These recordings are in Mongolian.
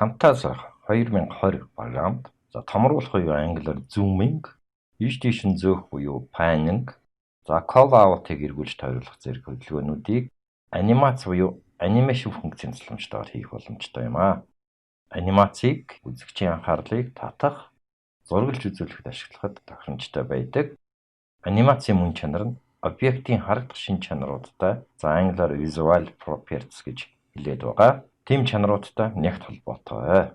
Camtasia 2020 програмд томруулах буюу англиар zooming, ийш тийш нь зөөх буюу panning, call out-ыг эргүүлж тойруулах зэрэг хөдөлгөөнүүдийг анимац буюу анимашн функцийн тусламжтайгаар хийх боломжтой юм аа. Анимацийг үзэгчийн анхаарлыг татах, зураглаж үзүүлэхэд ашиглахад тохиромжтой байдаг. Анимацийн мөн чанар нь объектийн харагдах шин чанаруудтай англиар visual properties гэж хэлээд байгаа. Тийм чанаруудтай нягт холбоотой.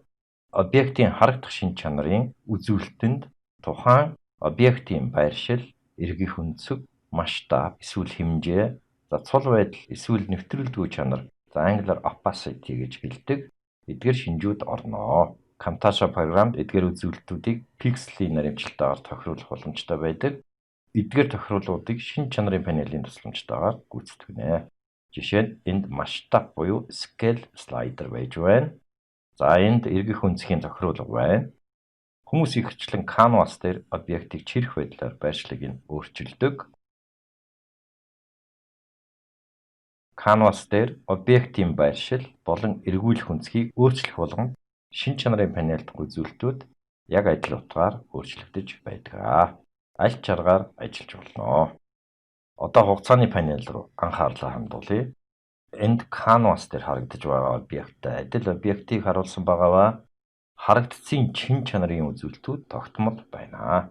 Объектийн харагдах шин чанарын үзүүлэлтэнд тухайн объектийн байршил, эргэх өнцөг, масштаб, эсвэл хэмжээ, цул байдал, эсвэл нэвтрүүлдэггүй чанар англиар opacity гэж хэлдэг. Эдгээр шинжүүд орно. Camtasia програмд эдгээр үзүүлэлтүүдийг пикселийн наримчлалтаар тохируулах боломжтой байдаг. Эдгээр тохируулуудыг шин чанарын панелийн тусламжтайгаар гүйцэтгэнэ. Жишээ нь энд масштаб буюу scale slider байж байна. За энд эргэх өнцгийн тохируулга байна. Хүмүүс ихэвчлэн canvas дээр объектыг чирэх байдлаар байршлыг нь өөрчилдөг. Canvas дээр объектийн байршил болон эргүүлэх өнцгийг өөрчлөх болгонд шин чанарын панель дахь үзүүлэлтүүд яг адил утгаар өөрчлөгдөж байдаг. Аль ч аргаар ажиллаж болно. Одоо хугацааны панель руу анхаарлаа хандуулъя. Энд canvas дээр харагдаж байгаа объекттай адил объектыг харуулсан байгаа. Харагдцын чин чанарын үзүүлэлтүүд тогтмол байна.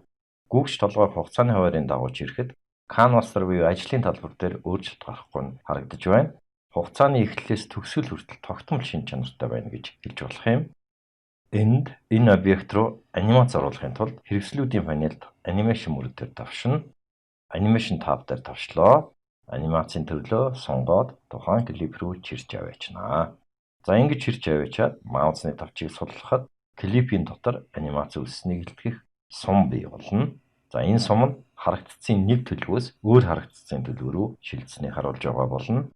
Гүгч толгой хугацааны хуваарийн дагуу чирэхэд canvas дээр буюу ажлын талбар дээр өөрчлөлт гарахгүй нь харагдаж байна. Хугацааны эхлэлээс төгсгөл хүртэл тогтмол шин чанартай байна гэж хэлж болох юм. Энд энэ объект руу анимац оруулахын тулд хэрэгслүүдийн панелд анимашн мөр дээр давшина. Анимашн тав дээр давшлоо. Анимацийн төрлөө сонгоод тухайн клип рүү чирч аваачна. За ингэж чирч аваачаад маусны тавчийг суллахад клипийн дотор анимац үүссэнийг илтгэх сум бий болно. За энэ сум нь харагдцын нэг төлөвөөс өөр харагдцын төлөв рүү шилжсэнийг харуулж байгаа болно.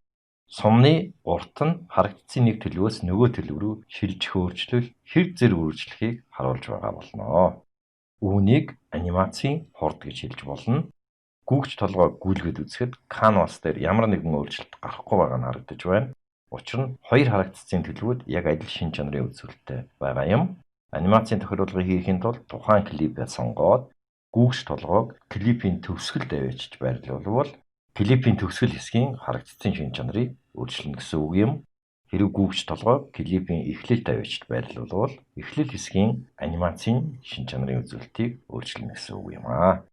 Сумны урт нь харагдцын нэг төлөвөөс нөгөө төлөв рүү шилжих өөрчлөл хэр зэрэг үргэлжлэхийг харуулж байгаа болно. Үүнийг анимацийн хурд гэж хэлж болно. Гүгч толгой гүйлгээд үзэхэд canvas дээр ямар нэгэн өөрчлөлт гарахгүй байгаа нь харагдаж байна. Учир нь хоёр харагдцын төлөвүүд яг адил шин чанарын үзүүлэлттэй байгаа юм. Анимацийн тохируулгыг хийхин тулд тухайн клипээ сонгоод гүгч толгойг клипийн төгсгөлд аваачиж байрлуулвал клипийн төгсгөл хэсгийн харагдцын шин чанарыг өөрчилнө гэсэн үг юм. Хэрэв гүгч толгой клипийн эхлэлд аваачиж байрлуулвал эхлэл хэсгийн анимацийн шин чанарын үзүүлэлтийг өөрчилнө гэсэн үг юм аа.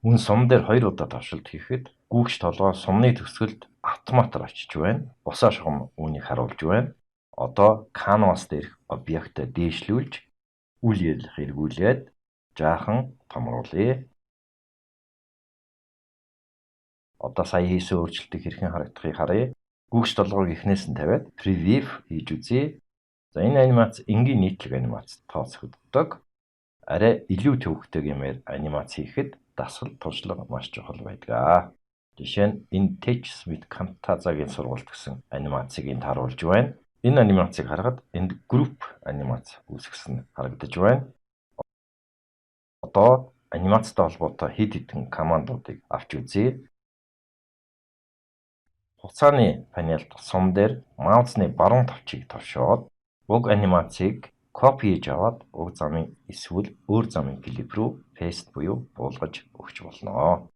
Мөн сум дээр 2 удаа давшилт хийхэд гүгч толгой сумны төгсгөлд автоматар очиж байна. Босоо шугам үүнийг харуулж байна. Одоо canvas дээрх объектаа дээшлүүлж үл ярилах эргүүлээд жаахан томруулъя. Одоо сая хийсэн өөрчлөлтийг хэрхэн харагдахыг харъя. Гүгч толгойг эхнээс нь тавиад preview хийж үзье. За энэ анимац энгийн нийтлэг анимац тооцогддог. Арай илүү төвөгтэй гэмээр анимац хийхэд дасгал туршлага маш чухал байдаг. Жишээ нь энэ Teach with Camtasia-гийн сургалт гэсэн анимацыг энд харуулж байна. Энэ анимацыг харахад энд group анимац үүсгэсэн харагдаж байна. Одоо анимацтай холбоотой хэд хэдэн командуудыг авч үзье. Хугацааны панелд сум дээр маусны баруун тавчийг товшоод уг анимацыг копи хийж аваад уг замын эсвэл өөр замын клип рүү пейст буюу буулгаж өгч болно.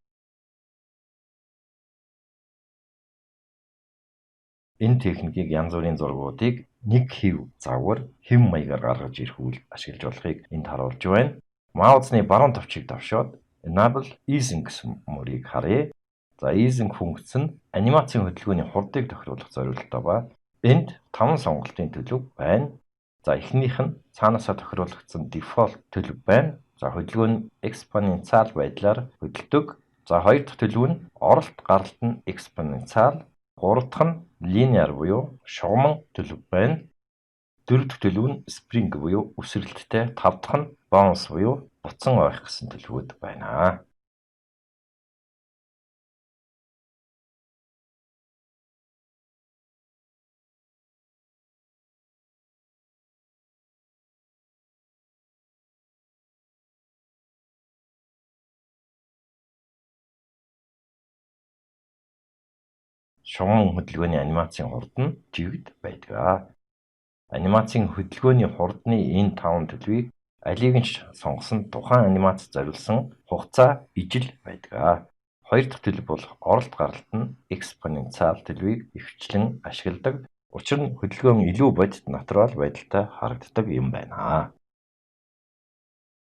Энэ техникийг янз бүрийн зургуудыг нэг хэв загвар хэм маягаар гаргаж ирэх үйл ашиглаж болохыг энд харуулж байна. Маусны баруун тавчийг давшоод Enable Easing гэсэн мөрийг харъя. За Easing функц нь анимацийн хөдөлгөөний хурдыг тохируулах зорилттой ба энд 5 сонголтын төлөв байна. За эхнийх нь цаанаасаа тохируулагдсан default төлөв байна. За хөдөлгөөн нь экспоненциал байдлаар хөдөлдөг. За хоёр дахь төлөв нь оролт гаралт нь экспоненциал. Гурав дахь нь linear буюу шугамн төлөв байна. Дөрөв дэх төлөв нь spring буюу өсрэлттэй. Тав дахь нь bounce буюу буцан ойх гэсэн төлөвүүд байна. Шугам хөдөлгөөний анимацийн хурд нь жигд байдаг. Анимацийн хөдөлгөөний хурдны энэ 5 төлөвийг алийг нь сонгосон тухайн анимацид зориулсан хугацаа ижил байдаг. Хоёр дахь төлөв бол оролт гаралт нь экспоненциал төлөвийг ихэвчлэн ашигладаг. Учир нь хөдөлгөөн илүү бодит натурал байдалтай харагддаг юм байна.